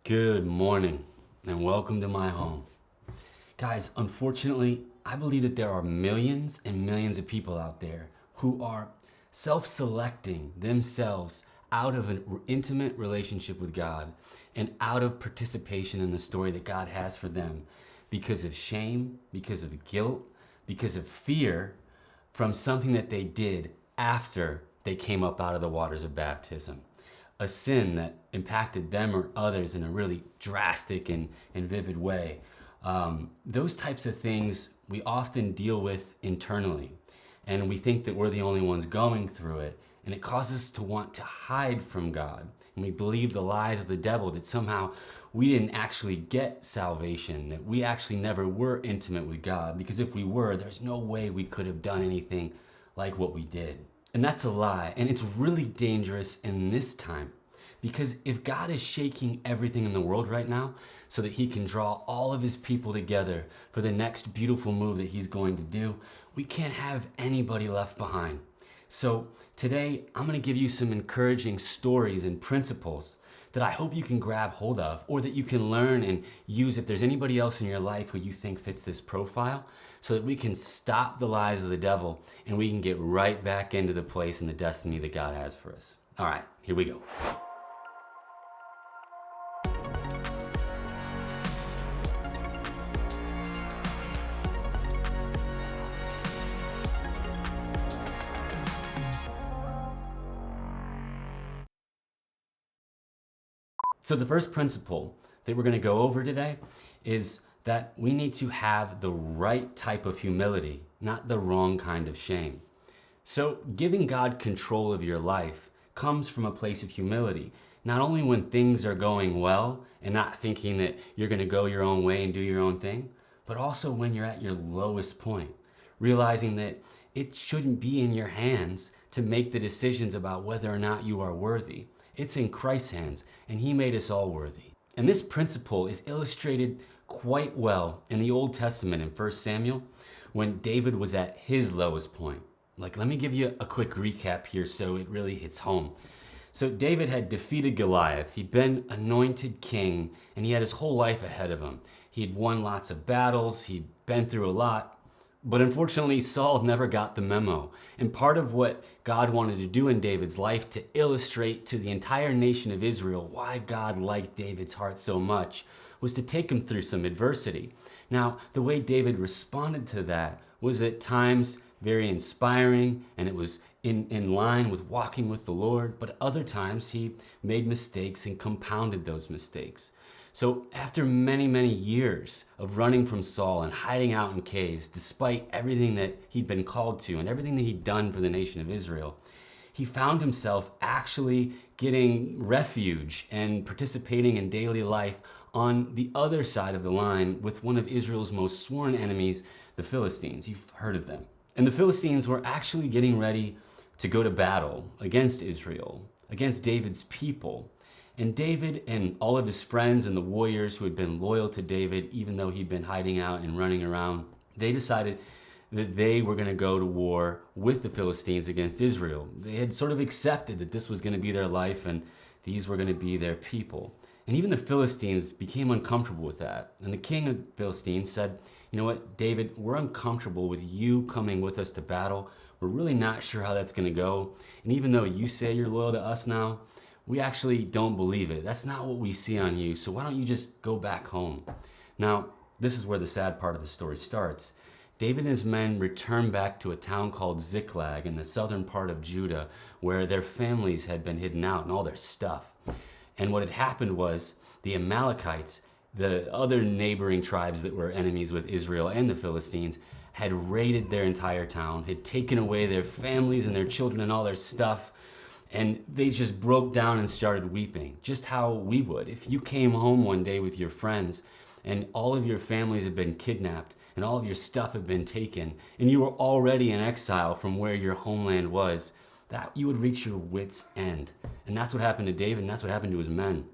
Good morning and welcome to my home. Guys, unfortunately, I believe that there are millions and millions of people out there who are self-selecting themselves out of an intimate relationship with God and out of participation in the story that God has for them because of shame, because of guilt, because of fear from something that they did after they came up out of the waters of baptism. A sin that impacted them or others in a really drastic and vivid way. Those types of things we often deal with internally, and we think that we're the only ones going through it, and it causes us to want to hide from God. And we believe the lies of the devil that somehow we didn't actually get salvation, that we actually never were intimate with God, because if we were, there's no way we could have done anything like what we did. And that's a lie, and it's really dangerous in this time. Because if God is shaking everything in the world right now so that he can draw all of his people together for the next beautiful move that he's going to do, we can't have anybody left behind. So today, I'm going to give you some encouraging stories and principles that I hope you can grab hold of, or that you can learn and use if there's anybody else in your life who you think fits this profile, so that we can stop the lies of the devil and we can get right back into the place and the destiny that God has for us. All right, here we go. So the first principle that we're going to go over today is that we need to have the right type of humility, not the wrong kind of shame. So giving God control of your life comes from a place of humility, not only when things are going well and not thinking that you're going to go your own way and do your own thing, but also when you're at your lowest point, realizing that it shouldn't be in your hands to make the decisions about whether or not you are worthy. It's in Christ's hands, and he made us all worthy. And this principle is illustrated quite well in the Old Testament in 1 Samuel when David was at his lowest point. Let me give you a quick recap here so it really hits home. So David had defeated Goliath. He'd been anointed king, and he had his whole life ahead of him. He'd won lots of battles. He'd been through a lot. But unfortunately, Saul never got the memo. And part of what God wanted to do in David's life to illustrate to the entire nation of Israel why God liked David's heart so much was to take him through some adversity. Now, the way David responded to that was at times very inspiring, and it was in line with walking with the Lord, but other times he made mistakes and compounded those mistakes. So after many, many years of running from Saul and hiding out in caves, despite everything that he'd been called to and everything that he'd done for the nation of Israel, he found himself actually getting refuge and participating in daily life on the other side of the line with one of Israel's most sworn enemies, the Philistines. You've heard of them. And the Philistines were actually getting ready to go to battle against Israel, against David's people. And David and all of his friends and the warriors who had been loyal to David, even though he'd been hiding out and running around, they decided that they were going to go to war with the Philistines against Israel. They had sort of accepted that this was going to be their life and these were going to be their people. And even the Philistines became uncomfortable with that. And the king of the Philistines said, "You know what, David, we're uncomfortable with you coming with us to battle. We're really not sure how that's going to go. And even though you say you're loyal to us now, we actually don't believe it. That's not what we see on you. So why don't you just go back home?" Now, this is where the sad part of the story starts. David and his men returned back to a town called Ziklag in the southern part of Judah, where their families had been hidden out and all their stuff. And what had happened was the Amalekites, the other neighboring tribes that were enemies with Israel and the Philistines, had raided their entire town, had taken away their families and their children and all their stuff. And they just broke down and started weeping, just how we would. If you came home one day with your friends and all of your families had been kidnapped and all of your stuff had been taken and you were already in exile from where your homeland was, that you would reach your wits' end. And that's what happened to David, and that's what happened to his men.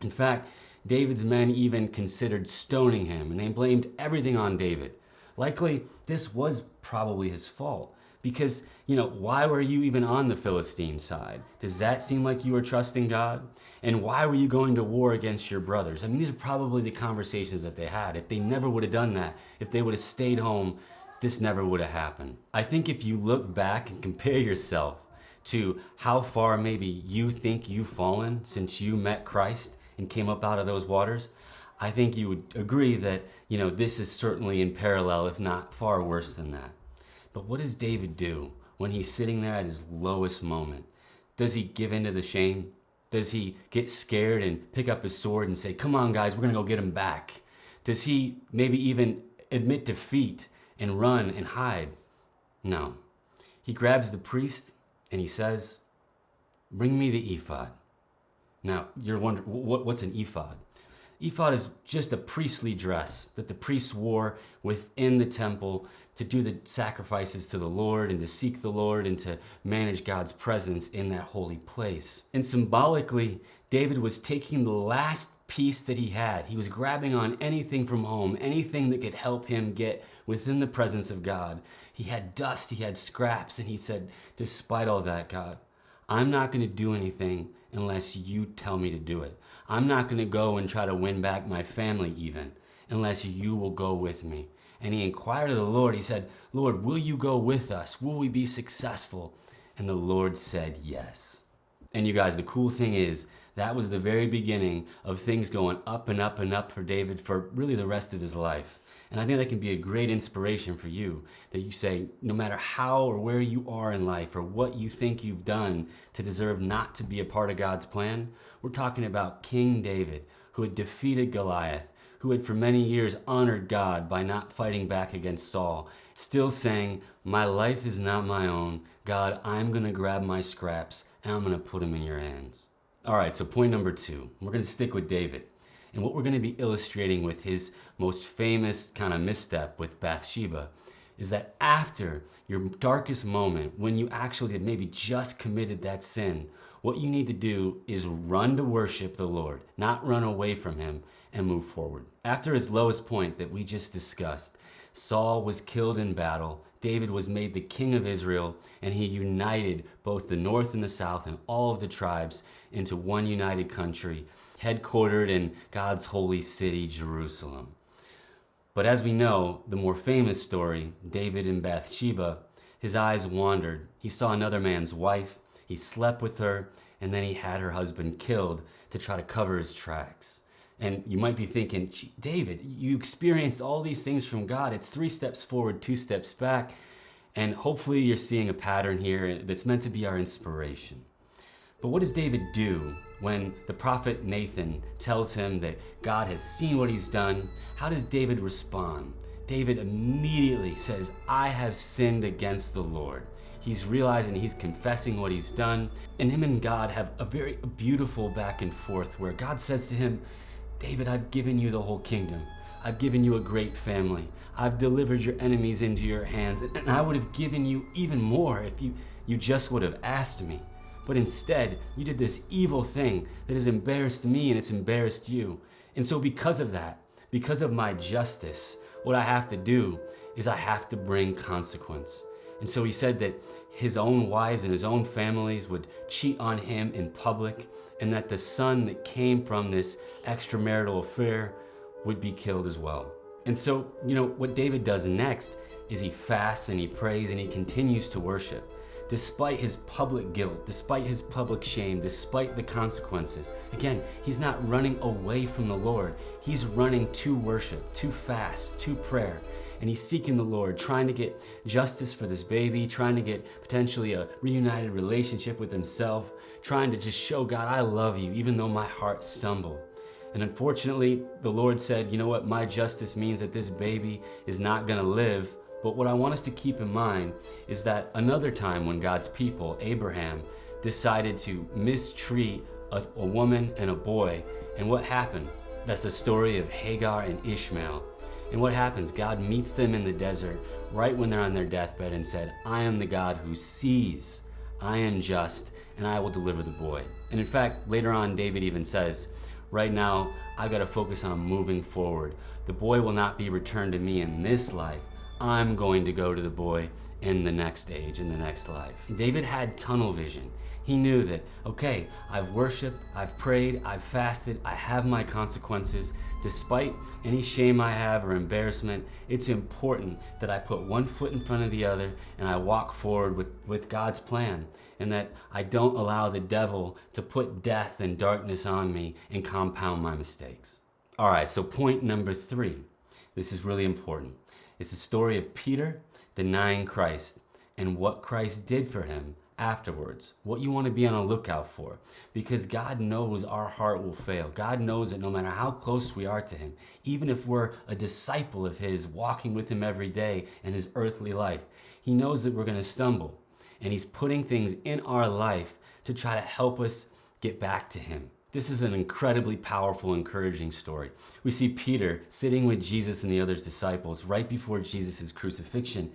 In fact, David's men even considered stoning him, and they blamed everything on David. Likely, this was probably his fault. Because, why were you even on the Philistine side? Does that seem like you were trusting God? And why were you going to war against your brothers? I mean, these are probably the conversations that they had. If they never would have done that, if they would have stayed home, this never would have happened. I think if you look back and compare yourself to how far maybe you think you've fallen since you met Christ and came up out of those waters, I think you would agree that, this is certainly in parallel, if not far worse than that. But what does David do when he's sitting there at his lowest moment? Does he give in to the shame? Does he get scared and pick up his sword and say, come on guys, we're gonna go get him back? Does he maybe even admit defeat and run and hide? No. He grabs the priest and he says, bring me the ephod. Now, you're wondering, what's an ephod? Ephod is just a priestly dress that the priests wore within the temple to do the sacrifices to the Lord and to seek the Lord and to manage God's presence in that holy place. And symbolically, David was taking the last piece that he had. He was grabbing on anything from home, anything that could help him get within the presence of God. He had dust, he had scraps, and he said, despite all that, God, I'm not going to do anything unless you tell me to do it. I'm not going to go and try to win back my family even unless you will go with me. And he inquired of the Lord. He said, Lord, will you go with us? Will we be successful? And the Lord said yes. And you guys, the cool thing is that was the very beginning of things going up and up and up for David for really the rest of his life. And I think that can be a great inspiration for you, that you say, no matter how or where you are in life or what you think you've done to deserve not to be a part of God's plan, we're talking about King David, who had defeated Goliath, who had for many years honored God by not fighting back against Saul, still saying, my life is not my own. God, I'm going to grab my scraps and I'm going to put them in your hands. All right, so point number 2, we're going to stick with David. And what we're going to be illustrating with his most famous kind of misstep with Bathsheba is that after your darkest moment, when you actually had maybe just committed that sin, what you need to do is run to worship the Lord, not run away from him, and move forward. After his lowest point that we just discussed, Saul was killed in battle, David was made the king of Israel, and he united both the north and the south and all of the tribes into one united country, headquartered in God's holy city, Jerusalem. But as we know, the more famous story, David and Bathsheba, his eyes wandered. He saw another man's wife, he slept with her, and then he had her husband killed to try to cover his tracks. And you might be thinking, David, you experienced all these things from God. It's 3 steps forward, 2 steps back. And hopefully you're seeing a pattern here that's meant to be our inspiration. But what does David do when the prophet Nathan tells him that God has seen what he's done? How does David respond? David immediately says, I have sinned against the Lord. He's realizing, he's confessing what he's done. And him and God have a very beautiful back and forth where God says to him, David, I've given you the whole kingdom. I've given you a great family. I've delivered your enemies into your hands. And I would have given you even more if you just would have asked me. But instead, you did this evil thing that has embarrassed me and it's embarrassed you. And so because of that, because of my justice, what I have to do is I have to bring consequence. And so he said that his own wives and his own families would cheat on him in public, and that the son that came from this extramarital affair would be killed as well. And so, what David does next is he fasts and he prays and he continues to worship. Despite his public guilt, despite his public shame, despite the consequences. Again, he's not running away from the Lord. He's running to worship, to fast, to prayer. And he's seeking the Lord, trying to get justice for this baby, trying to get potentially a reunited relationship with himself, trying to just show God, I love you, even though my heart stumbled. And unfortunately, the Lord said, you know what, my justice means that this baby is not gonna live. But what I want us to keep in mind is that another time when God's people, Abraham, decided to mistreat a woman and a boy, and what happened? That's the story of Hagar and Ishmael. And what happens? God meets them in the desert right when they're on their deathbed and said, I am the God who sees, I am just, and I will deliver the boy. And in fact, later on, David even says, right now, I've got to focus on moving forward. The boy will not be returned to me in this life. I'm going to go to the boy in the next age, in the next life. David had tunnel vision. He knew that, okay, I've worshiped, I've prayed, I've fasted, I have my consequences. Despite any shame I have or embarrassment, it's important that I put one foot in front of the other and I walk forward with God's plan, and that I don't allow the devil to put death and darkness on me and compound my mistakes. All right, so point number 3. This is really important. It's the story of Peter denying Christ and what Christ did for him afterwards, what you want to be on a lookout for, because God knows our heart will fail. God knows that no matter how close we are to him, even if we're a disciple of his, walking with him every day in his earthly life, he knows that we're going to stumble, and he's putting things in our life to try to help us get back to him. This is an incredibly powerful, encouraging story. We see Peter sitting with Jesus and the other disciples right before Jesus' crucifixion.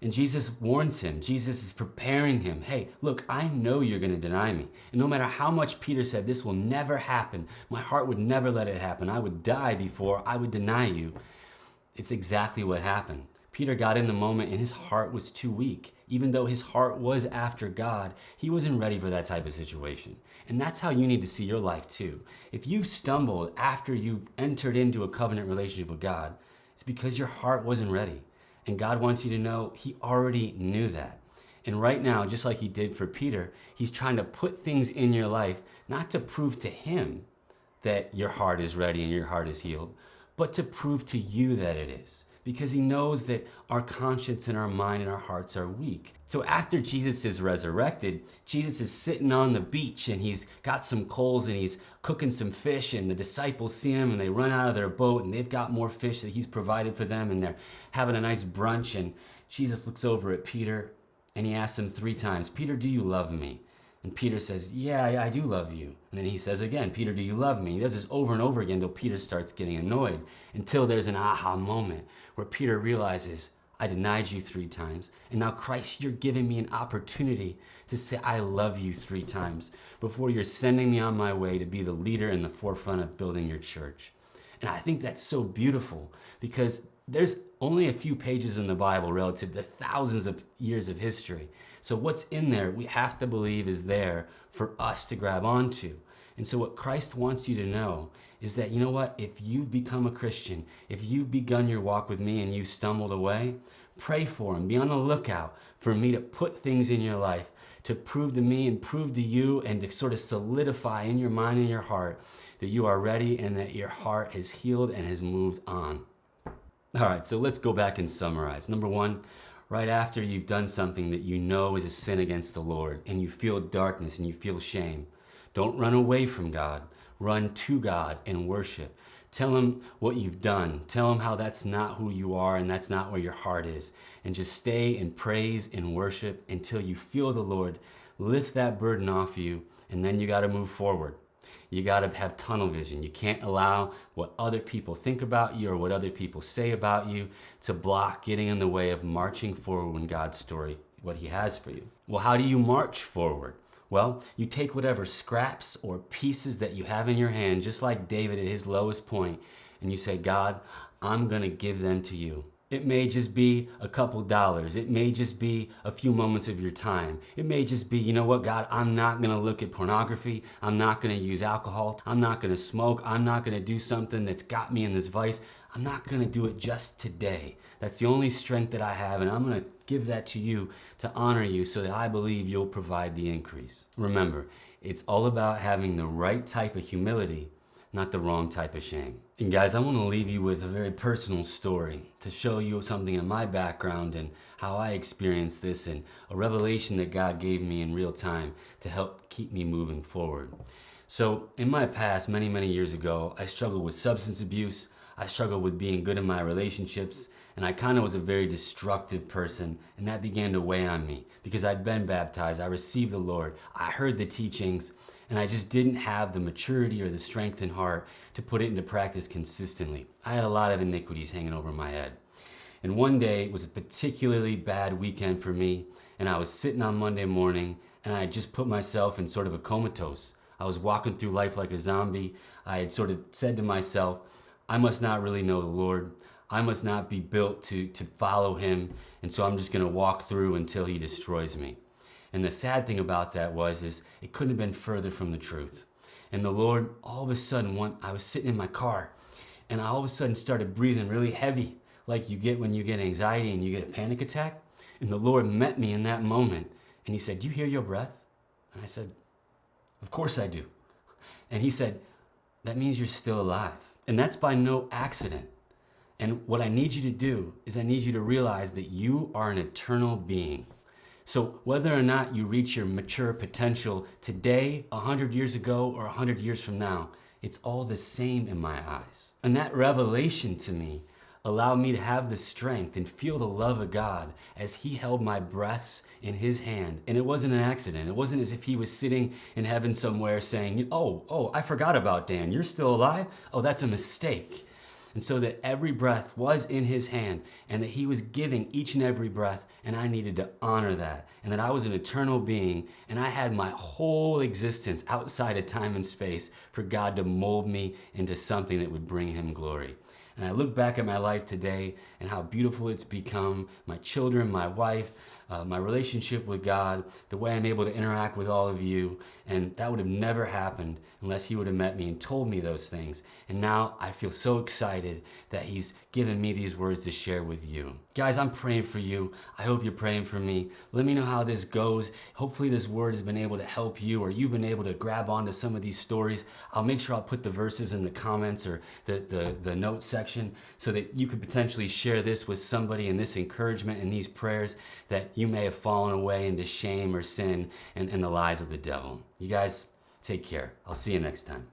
And Jesus warns him. Jesus is preparing him. Hey, look, I know you're going to deny me. And no matter how much Peter said, this will never happen, my heart would never let it happen, I would die before I would deny you, it's exactly what happened. Peter got in the moment and his heart was too weak. Even though his heart was after God, he wasn't ready for that type of situation. And that's how you need to see your life too. If you've stumbled after you've entered into a covenant relationship with God, it's because your heart wasn't ready. And God wants you to know he already knew that. And right now, just like he did for Peter, he's trying to put things in your life, not to prove to him that your heart is ready and your heart is healed, but to prove to you that it is. Because he knows that our conscience and our mind and our hearts are weak. So after Jesus is resurrected, Jesus is sitting on the beach and he's got some coals and he's cooking some fish, and the disciples see him and they run out of their boat and they've got more fish that he's provided for them, and they're having a nice brunch, and Jesus looks over at Peter and he asks him 3 times, Peter, do you love me? And Peter says, yeah, I do love you. And then he says again, Peter, do you love me? He does this over and over again until Peter starts getting annoyed, until there's an aha moment where Peter realizes, I denied you 3 times. And now, Christ, you're giving me an opportunity to say I love you 3 times before you're sending me on my way to be the leader in the forefront of building your church. And I think that's so beautiful, because there's only a few pages in the Bible relative to thousands of years of history. So what's in there, we have to believe is there for us to grab onto. And so what Christ wants you to know is that, you know what, if you've become a Christian, if you've begun your walk with me and you've stumbled away, pray for him. Be on the lookout for me to put things in your life to prove to me and prove to you, and to sort of solidify in your mind and your heart that you are ready and that your heart is healed and has moved on. All right, so let's go back and summarize. Number 1, right after you've done something that you know is a sin against the Lord and you feel darkness and you feel shame, don't run away from God. Run to God and worship. Tell him what you've done. Tell him how that's not who you are and that's not where your heart is. And just stay in praise and worship until you feel the Lord lift that burden off you, and then you got to move forward. You got to have tunnel vision. You can't allow what other people think about you or what other people say about you to block getting in the way of marching forward in God's story, what he has for you. Well, how do you march forward? Well, you take whatever scraps or pieces that you have in your hand, just like David at his lowest point, and you say, God, I'm going to give them to you. It may just be a couple dollars. It may just be a few moments of your time. It may just be, you know what, God, I'm not going to look at pornography. I'm not going to use alcohol. I'm not going to smoke. I'm not going to do something that's got me in this vice. I'm not going to do it just today. That's the only strength that I have, and I'm going to give that to you to honor you so that I believe you'll provide the increase. Remember, it's all about having the right type of humility, not the wrong type of shame. And guys, I want to leave you with a very personal story to show you something in my background and how I experienced this, and a revelation that God gave me in real time to help keep me moving forward. So in my past, many, many years ago, I struggled with substance abuse. I struggled with being good in my relationships, and I kind of was a very destructive person, and that began to weigh on me because I'd been baptized, I received the Lord, I heard the teachings, and I just didn't have the maturity or the strength and heart to put it into practice consistently. I had a lot of iniquities hanging over my head. And one day, it was a particularly bad weekend for me, and I was sitting on Monday morning, and I had just put myself in sort of a comatose. I was walking through life like a zombie. I had sort of said to myself, I must not really know the Lord. I must not be built to follow him, and so I'm just going to walk through until he destroys me. And the sad thing about that is it couldn't have been further from the truth. And the Lord, all of a sudden, I was sitting in my car, and I all of a sudden started breathing really heavy, like you get when you get anxiety and you get a panic attack. And the Lord met me in that moment, and he said, "Do you hear your breath?" And I said, "Of course I do." And he said, "That means you're still alive. And that's by no accident. And what I need you to do is I need you to realize that you are an eternal being. So whether or not you reach your mature potential today, 100 years ago, or 100 years from now, it's all the same in my eyes." And that revelation to me allowed me to have the strength and feel the love of God as he held my breaths in his hand. And it wasn't an accident. It wasn't as if he was sitting in heaven somewhere saying, oh, I forgot about Dan. You're still alive? Oh, that's a mistake. And so that every breath was in his hand, and that he was giving each and every breath, and I needed to honor that. And that I was an eternal being, and I had my whole existence outside of time and space for God to mold me into something that would bring him glory. And I look back at my life today and how beautiful it's become, my children, my wife, my relationship with God, the way I'm able to interact with all of you. And that would have never happened unless he would have met me and told me those things. And now I feel so excited that he's given me these words to share with you. Guys, I'm praying for you. I hope you're praying for me. Let me know how this goes. Hopefully this word has been able to help you, or you've been able to grab onto some of these stories. I'll make sure I'll put the verses in the comments or the notes section so that you could potentially share this with somebody, and this encouragement and these prayers that you may have fallen away into shame or sin and the lies of the devil. You guys, take care. I'll see you next time.